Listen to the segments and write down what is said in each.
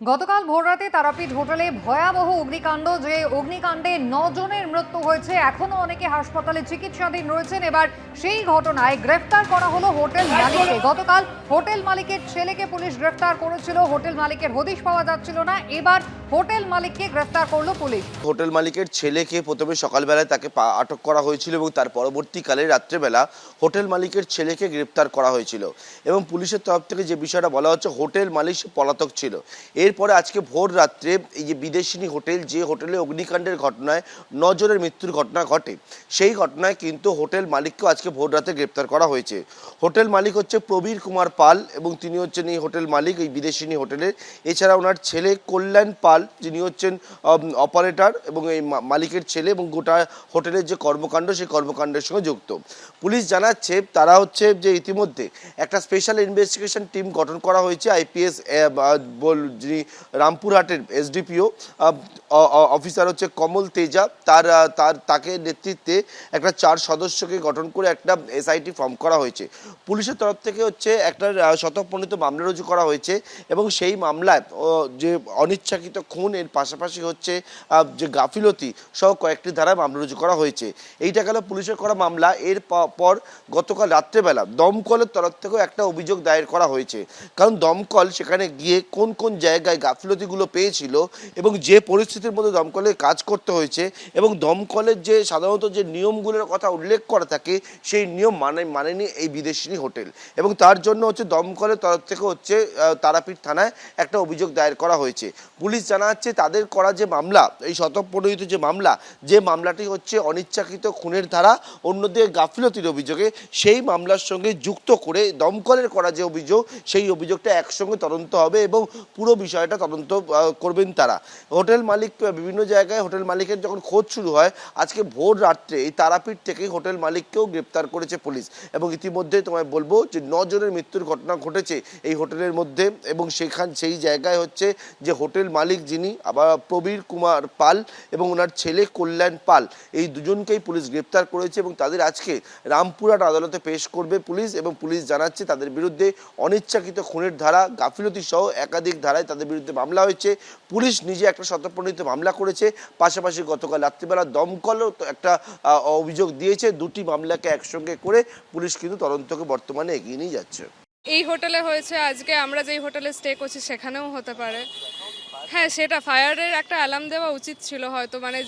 গতকাল ভোররাতে তারাপীঠ হোটেলে ভয়াবহ অগ্নিকাণ্ড, যে অগ্নিকাণ্ডে 9 জনের মৃত্যু হয়েছে। এখনো অনেকে হাসপাতালে চিকিৎসাধীন রয়েছেন। এবার সেই ঘটনায় গ্রেফতার করা হলো হোটেল মালিককে। গতকাল হোটেল মালিকের ছেলেকে পুলিশ গ্রেফতার করেছিল। হোটেল মালিকের হদিশ পাওয়া যাচ্ছিল না, এবার হোটেল মালিককে গ্রেফতার করলো পুলিশ। হোটেল মালিকের ছেলেকে প্রথমে সকালবেলায় তাকে আটক করা হয়েছিল এবং তার পরবর্তীকালে রাত্রেবেলা হোটেল মালিকের ছেলেকে গ্রেপ্তার করা হয়েছিল। এবং পুলিশের তরফ থেকে যে বিষয়টা বলা হচ্ছে, হোটেল মালিক পলাতক ছিল। এরপরে আজকে ভোর রাত্রে এই যে বিদেশিনী হোটেল, যে হোটেলে অগ্নিকাণ্ডের ঘটনায় 9 জনের মৃত্যুর ঘটনা ঘটে, সেই ঘটনায় কিন্তু হোটেল মালিককেও আজকে ভোর রাতে গ্রেপ্তার করা হয়েছে। হোটেল মালিক হচ্ছে প্রবীর কুমার পাল এবং তিনি হচ্ছেন এই হোটেল মালিক, এই বিদেশিনী হোটেলের। এছাড়া ওনার ছেলে কল্যাণ পাল, যিনি হচ্ছেন অপারেটর এবং এই মালিকের ছেলে, এবং গোটা হোটেলের যে কর্মকাণ্ড, সেই কর্মকাণ্ডের সঙ্গে যুক্ত। পুলিশ জানাচ্ছে তারা হচ্ছে যে ইতিমধ্যে একটা স্পেশাল ইনভেস্টিগেশন টিম গঠন করা হয়েছে। আইপিএস যিনি রামপুরহাটের এসডিপিও অফিসার হচ্ছে কমল তেজা, তাকে নেতৃত্বে একটা 4 সদস্যকে গঠন করে একটা এসআইটি ফর্ম করা হয়েছে। পুলিশের তরফ থেকে হচ্ছে একটা স্বতঃপ্রণীত মামলা রুজু করা হয়েছে এবং সেই মামলায় যে অনিচ্ছাকৃত খুন, এর পাশাপাশি হচ্ছে যে গাফিলতি সহ কয়েকটি ধারায় মামলা রুজু করা হয়েছে। এইটা গেল পুলিশের করা মামলা। এর পর গতকাল রাত্রেবেলা দমকলের তরফ থেকেও একটা অভিযোগ দায়ের করা হয়েছে। কারণ দমকল সেখানে গিয়ে কোন কোন জায়গায় গাফিলতিগুলো পেয়েছিল এবং যে পরিস্থিতির মধ্যে দমকলের কাজ করতে হয়েছে, এবং দমকলের যে সাধারণত যে নিয়মগুলোর কথা উল্লেখ করা থাকে, সেই নিয়ম মানেনি এই বিদেশিনী হোটেল। এবং তার জন্য হচ্ছে দমকলের তরফ থেকে হচ্ছে তারাপীঠ থানায় একটা অভিযোগ দায়ের করা হয়েছে। পুলিশ জানাচ্ছে তাদের করা যে মামলা, এই স্বতঃপ্রণোদিত যে মামলা, যে মামলাটি হচ্ছে অনিচ্ছাকৃত খুনের ধারা, অন্যদিকে গাফিলতির অভিযোগে, সেই মামলার সঙ্গে যুক্ত করে দমকলের করা যে অভিযোগ, সেই অভিযোগটা একসঙ্গে তদন্ত হবে এবং পুরো বিষয়টা তদন্ত করবেন তারা। হোটেল মালিক বিভিন্ন জায়গায়, হোটেল মালিকের যখন খোঁজ শুরু হয় আজকে ভোর রাত্রে এই তারাপীঠ থেকে হোটেল মালিককেও গ্রেপ্তার করেছে পুলিশ। এবং ইতিমধ্যে তোমায় বলবো যে 9 জনের মৃত্যুর ঘটনা ঘটেছে এই হোটেলের মধ্যে। এবং সেই জায়গায় হচ্ছে যে হোটেল মালিক যিনি আবার প্রবীর কুমার পাল এবং ওনার ছেলে কল্যাণ পাল, এই দুজনকেই পুলিশ গ্রেপ্তার করেছে এবং তাদের আজকে রামপুরহাট আদালতে পেশ করবে পুলিশ। এবং পুলিশ জানাচ্ছে তাদের বিরুদ্ধে অনিচ্ছাকৃত খুনের ধারা, গাফিলতি সহ একাধিক ধারায় তাদের বিরুদ্ধে মামলা হয়েছে। পুলিশ নিজে একটা স্বতঃপ্রণোদিত মামলা করেছে, পাশাপাশি গতকাল রাত্রিবেলা দমকলও একটা অভিযোগ দিয়েছে। দুটি মামলাকে একসঙ্গে করে পুলিশ কিন্তু তদন্তকে বর্তমানে এগিয়ে নিয়ে যাচ্ছে। এই হোটেলে হয়েছে, আজকে আমরা যেই হোটেলে স্টে করছি সেখানেও হতে পারে। হ্যাঁ, সেটা ফায়ারের একটা অ্যালার্ম দেওয়া উচিত ছিল হয়তো, মানে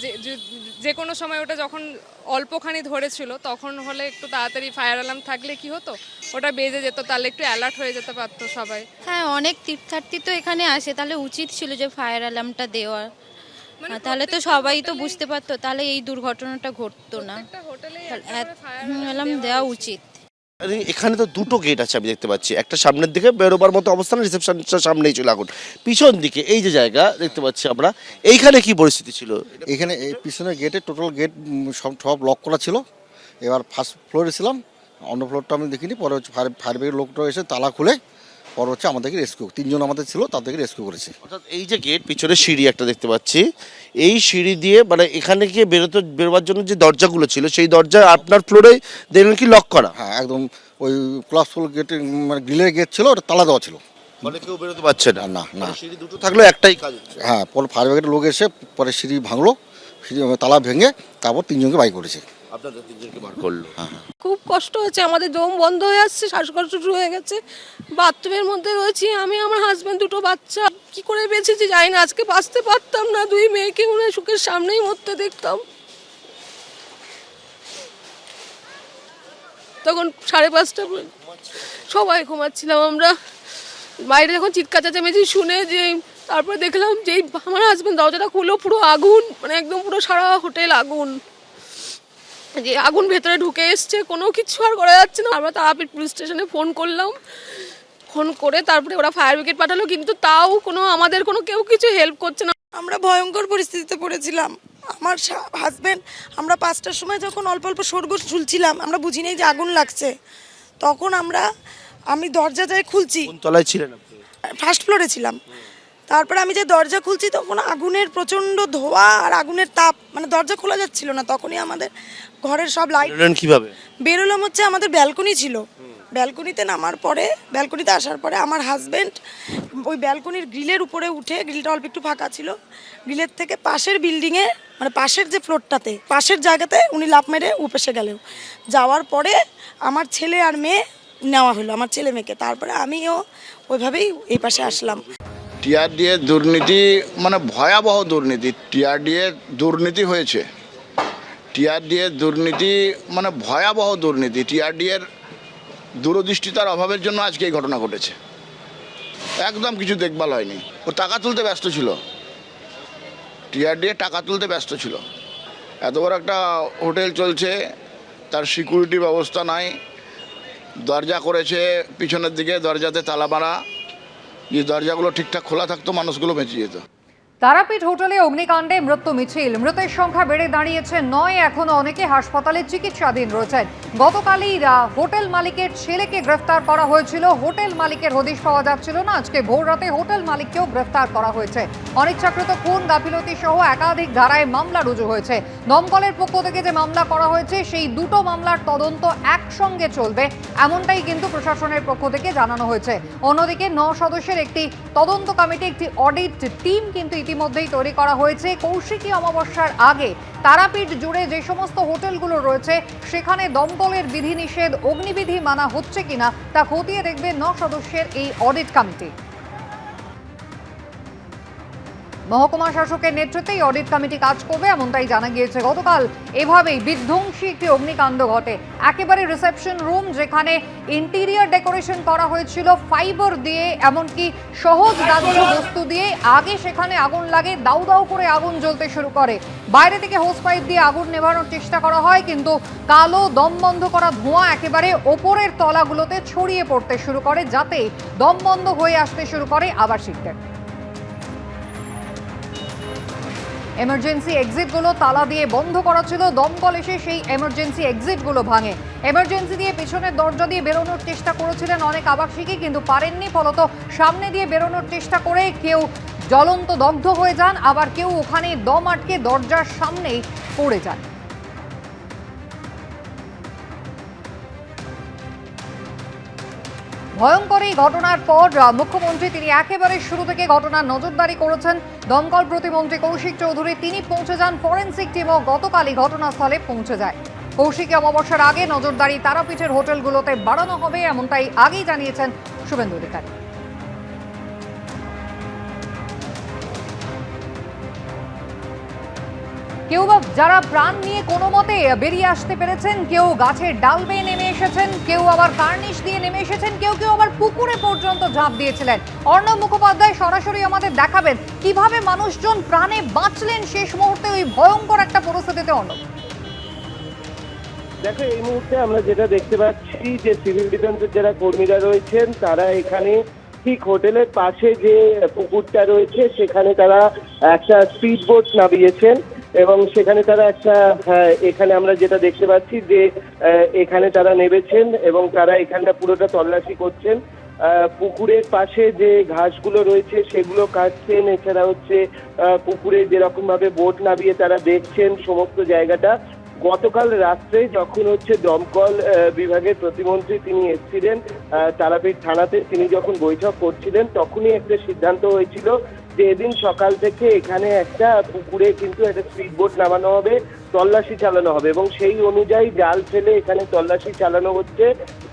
যে কোনো সময় ওটা যখন অল্পখানি ধরেছিল তখন হলে একটু তাড়াতাড়ি ফায়ার অ্যালার্ম থাকলে কি হতো, ওটা বেজে যেত, তাহলে একটু অ্যালার্ট হয়ে যেতে পারতো সবাই। হ্যাঁ, অনেক তীর্থার্থী তো এখানে আসে, তাহলে উচিত ছিল যে ফায়ার অ্যালার্মটা দেওয়া, তাহলে তো সবাই তো বুঝতে পারতো, তাহলে এই দুর্ঘটনাটা ঘটতো না। অ্যালার্ম দেওয়া উচিত। এখানে তো দুটো গেট আছে, আমি দেখতে পাচ্ছি। একটা সামনের দিকে বেরোবার মতো অবস্থান, রিসেপশনটার সামনেই ছিল আগুন। পিছন দিকে এই যে জায়গা দেখতে পাচ্ছি আমরা, এইখানে কি পরিস্থিতি ছিল? এখানে এই পিছনের গেটে টোটাল গেট সব লক করা ছিল। এবার ফার্স্ট ফ্লোরে ছিলাম, অন্য ফ্লোরটা আমি দেখিনি। পরে হচ্ছে ফায়ার ব্রিগেড লোকটা এসে তালা খুলে পরে হচ্ছে আমাদেরকে রেস্কিউ, 3 জন আমাদের ছিল, তাদেরকে রেস্কিউ করেছে। অর্থাৎ এই যে গেট, পিছনে সিঁড়ি একটা দেখতে পাচ্ছি, এই সিঁড়ি দিয়ে মানে এখানে গিয়ে বেরোবার জন্য যে দরজাগুলো ছিল, সেই দরজা আপনার ফ্লোরে দেখলেন কি লক করা? হ্যাঁ, একদম ওই ক্লাসফুল গেটের মানে গ্রিলের গেট ছিল, ওটা তালা দেওয়া ছিল। মানে কেউ বেরোতে পারছে না? না না, সিঁড়ি দুটো থাকলেও একটাই কাজ। হ্যাঁ, পরে ফায়ার ব্রিগেডের লোক এসে পরে সিঁড়ি ভাঙলো, সিঁড়ি তালা ভেঙে তারপর 3 জনকে বাই করেছে। আপনাদের 3 জনকে বার করলো? হ্যাঁ। খুব কষ্ট হচ্ছে, আমাদের দম বন্ধ হয়ে আসছে, শ্বাসকষ্ট শুরু হয়ে গেছে। বাথরুমের মধ্যে রয়েছি আমি, আমার হাজব্যান্ড, 2টো বাচ্চা। কি করে বেঁচেছি জানি না, আজকে বাঁচতে পারতাম না। 2 মেয়েকে উনি সুখের সামনেই মরতে দেখতাম। তখন 5:30 সবাই ঘুমাচ্ছিলাম আমরা। বাইরে যখন চিৎকার চেঁচামেচি শুনে যে তারপরে দেখলাম যে আমার হাজব্যান্ড দরজাটা খুললো, পুরো আগুন, মানে একদম পুরো সারা হোটেল আগুন, যে আগুন ভেতরে ঢুকে এসছে, কোনো কিছু আর করা যাচ্ছে না। আমরা তারাপীঠ পুলিশ স্টেশনে ফোন করলাম, ফোন করে তারপরে ওরা ফায়ার ব্রিগেড পাঠালো, কিন্তু তাও আমাদের কেউ কিছু হেল্প করছে না। আমরা ভয়ঙ্কর পরিস্থিতিতে পড়েছিলাম। আমার হাজব্যান্ড, আমরা 5টার সময় যখন অল্প অল্প সরগোশ ঝুলছিলাম, আমরা বুঝিনি যে আগুন লাগছে। তখন আমি দরজা যাই খুলছি। কোন তলায় ছিলেন আপনি? ফার্স্ট ফ্লোরে ছিলাম। তারপরে আমি যে দরজা খুলছি তখন আগুনের প্রচণ্ড ধোঁয়া আর আগুনের তাপ, মানে দরজা খোলা যাচ্ছিল না। তখনই আমাদের ঘরের সব লাইট কিভাবে বেরোলাম, হচ্ছে আমাদের ব্যালকনি ছিল, ব্যালকনিতে নামার পরে, ব্যালকনিতে আসার পরে আমার হাজব্যান্ড ওই ব্যালকনির গ্রিলের উপরে উঠে, গ্রিলটা অল্প একটু ফাঁকা ছিল, গ্রিলের থেকে পাশের বিল্ডিংয়ে মানে পাশের যে ফ্লোরটাতে পাশের জায়গাতে উনি লাফ মেরে উপেসে গেলেন। যাওয়ার পরে আমার ছেলে আর মেয়ে নেওয়া হলো, আমার ছেলে মেয়েকে। তারপরে আমিও ওইভাবেই এই পাশে আসলাম। টিআরডিএ দুর্নীতি মানে ভয়াবহ দুর্নীতি। টিআরডিএ দুর্নীতি হয়েছে, টিআরডিএ দুর্নীতি মানে ভয়াবহ দুর্নীতি। টিআরডিএর দূরদৃষ্টিতার অভাবের জন্য আজকে এই ঘটনা ঘটেছে। একদম কিছু দেখভাল হয়নি। ও টাকা তুলতে ব্যস্ত ছিল, টিআরডিএ টাকা তুলতে ব্যস্ত ছিল। এত বড় একটা হোটেল চলছে, তার সিকিউরিটি ব্যবস্থা নাই, দরজা করেছে পিছনের দিকে, দরজাতে তালা মারা। যে দরজাগুলো ঠিকঠাক খোলা থাকতো মানুষগুলো বেঁচে যেত। তারাপীঠ হোটেলে অগ্নিকাণ্ডে মৃত্যু মিছিল, মৃতের সংখ্যা বেড়ে দাঁড়িয়েছে 9। এখনো অনেকে হাসপাতালে চিকিৎসাধীন রয়েছেন। গতকালই হোটেল মালিকের ছেলেকে গ্রেফতার করা হয়েছিল। হোটেল মালিকের হদিশ পাওয়া যাচ্ছিল না, আজকে ভোর রাতে হোটেল মালিককেও গ্রেফতার করা হয়েছে। অনিচ্ছাকৃত খুন, গাফিলতি সহ একাধিক ধারায় মামলা রুজু হয়েছে। দমকলের পক্ষ থেকে যে মামলা করা হয়েছে সেই দুটো মামলার তদন্ত একসঙ্গে চলবে, এমনটাই কিন্তু প্রশাসনের পক্ষ থেকে জানানো হয়েছে। অন্যদিকে 9 সদস্যের একটি তদন্ত কমিটি, একটি অডিট টিম কিন্তু ইতিমধ্যেই তৈরি করা হয়েছে। কৌশিকী অমাবস্যার আগে তারাপীঠ জুড়ে যে সমস্ত হোটেলগুলো রয়েছে সেখানে দমকলের বিধিনিষেধ, অগ্নিবিধি মানা হচ্ছে কিনা তা খতিয়ে দেখবে 9 সদস্যের এই অডিট কমিটি। মহকুমা শাসকের নেতৃত্বে অডিট কমিটি কাজ করবে, এমনটাই জানা গিয়েছে। গতকাল এভাবেই বিধ্বংসী একটি অগ্নিকাণ্ড ঘটে। একেবারে রিসেপশন রুম, যেখানে ইন্টেরিয়র ডেকোরেশন করা হয়েছিল ফাইবার দিয়ে, এমনকি সহজ গ্রাহ্য বস্তু দিয়ে। আগে সেখানে আগুন লাগে, দাউ দাউ করে আগুন জ্বলতে শুরু করে। বাইরে থেকে হোস পাইপ দিয়ে আগুন নেভানোর চেষ্টা করা হয়, কিন্তু কালো দম বন্ধ করা ধোঁয়া একেবারে ওপরের তলাগুলোতে ছড়িয়ে পড়তে শুরু করে, যাতে দম বন্ধ হয়ে আসতে শুরু করে আবাসিকদের। এমার্জেন্সি এক্সিটগুলো তালা দিয়ে বন্ধ করা ছিল। দমকল এসে সেই এমার্জেন্সি এক্সিটগুলো ভাঙে। এমার্জেন্সি দিয়ে পিছনের দরজা দিয়ে বেরোনোর চেষ্টা করেছিলেন অনেক আবাসিকই, কিন্তু পারেননি। ফলত সামনে দিয়ে বেরোনোর চেষ্টা করে কেউ জ্বলন্ত দগ্ধ হয়ে যান, আবার কেউ ওখানে দম আটকে দরজার সামনেই পড়ে যান। ভয়ঙ্কর এই ঘটনার পর মুখ্যমন্ত্রী তিনি একেবারে শুরু থেকে ঘটনার নজরদারি করেছেন। দমকল প্রতিমন্ত্রী কৌশিক চৌধুরী তিনি পৌঁছে যান, ফরেন্সিক টিমও গতকালই ঘটনাস্থলে পৌঁছে যায়। কৌশিকী অমাবস্যার আগে নজরদারি তারাপীঠের হোটেলগুলোতে বাড়ানো হবে, এমনটাই আগেই জানিয়েছেন শুভেন্দু অধিকারী। কেউ বা যারা প্রাণ নিয়ে কোনো মতে বেরিয়ে আসতে পেরেছেন, কেউ গাছের ডাল বেয়ে নেমে এসেছেন, কেউ আবার কার্নিশ দিয়ে নেমে এসেছেন, কেউ কেউ আবার পুকুরে পর্যন্ত ঝাঁপ দিয়েছিলেন। অর্ণব মুখোপাধ্যায় সরাসরি আমাদের দেখাবেন কিভাবে মানুষজন প্রাণে বাঁচলেন শেষ মুহূর্তে ওই ভয়ঙ্কর একটা পরিস্থিতিতে। অর্ণব, দেখো, এই মুহূর্তে আমরা যেটা দেখতে পাচ্ছি যে সিভিল ডিফেন্সের যারা কর্মীরা রয়েছেন তারা এখানে ঠিক হোটেলের পাশে যে পুকুরটা রয়েছে সেখানে তারা একটা স্পিড বোট নামিয়েছেন এবং সেখানে তারা একটা এখানে আমরা যেটা দেখতে পাচ্ছি যে এখানে তারা নেমেছেন এবং তারা এখানটা পুরোটা তল্লাশি করছেন। পুকুরের পাশে যে ঘাসগুলো রয়েছে সেগুলো কাটছেন, এছাড়া হচ্ছে পুকুরে যেরকম ভাবে বোট নামিয়ে তারা দেখছেন সমস্ত জায়গাটা। গতকাল রাত্রে যখন হচ্ছে দমকল বিভাগের প্রতিমন্ত্রী তিনি এসেছিলেন তারাপীঠ থানাতে, তিনি যখন বৈঠক করছিলেন তখনই একটা সিদ্ধান্ত হয়েছিল যে এদিন সকাল থেকে এখানে একটা পুকুরে কিন্তু একটা স্পিড বোট নামানো হবে, তল্লাশি চালানো হবে এবং সেই অনুযায়ী জাল ফেলে এখানে তল্লাশি চালানো হচ্ছে।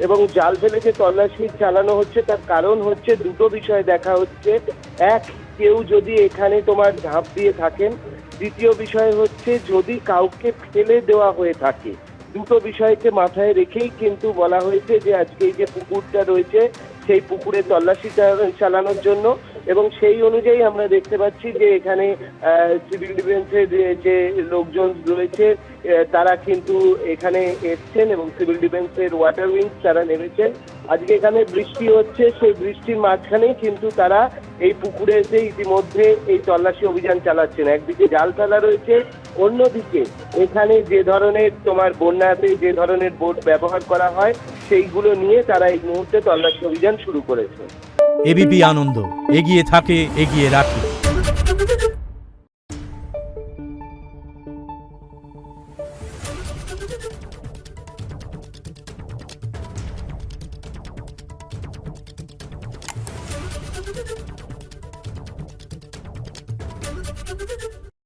এবং জাল ফেলে যে তল্লাশি চালানো হচ্ছে তার কারণ হচ্ছে দুটো বিষয় দেখা হচ্ছে। এক, কেউ যদি এখানে তোমার ঝাঁপ দিয়ে থাকেন। দ্বিতীয় বিষয় হচ্ছে যদি কাউকে ফেলে দেওয়া হয়ে থাকে। দুটো বিষয়কে মাথায় রেখেই কিন্তু বলা হয়েছে যে আজকে এই যে পুকুরটা রয়েছে সেই পুকুরে তল্লাশি চালানোর জন্য। এবং সেই অনুযায়ী আমরা দেখতে পাচ্ছি যে এখানে সিভিল ডিফেন্সের যে লোকজন রয়েছে তারা কিন্তু এখানে এসছেন এবং সিভিল ডিফেন্সের ওয়াটার উইংস তারা নেমেছেন। আজকে এখানে বৃষ্টি হচ্ছে, সেই বৃষ্টির মাঝখানেই কিন্তু তারা এই পুকুরে এসে ইতিমধ্যে এই তল্লাশি অভিযান চালাচ্ছেন। একদিকে জাল ফেলা রয়েছে, অন্যদিকে এখানে যে ধরনের তোমার বন্যাতে যে ধরনের বোট ব্যবহার করা হয় সেইগুলো নিয়ে তারা এই মুহূর্তে তল্লাশি অভিযান শুরু করেছে। এবিপি আনন্দ এগিয়ে থাকে, এগিয়ে রাখে।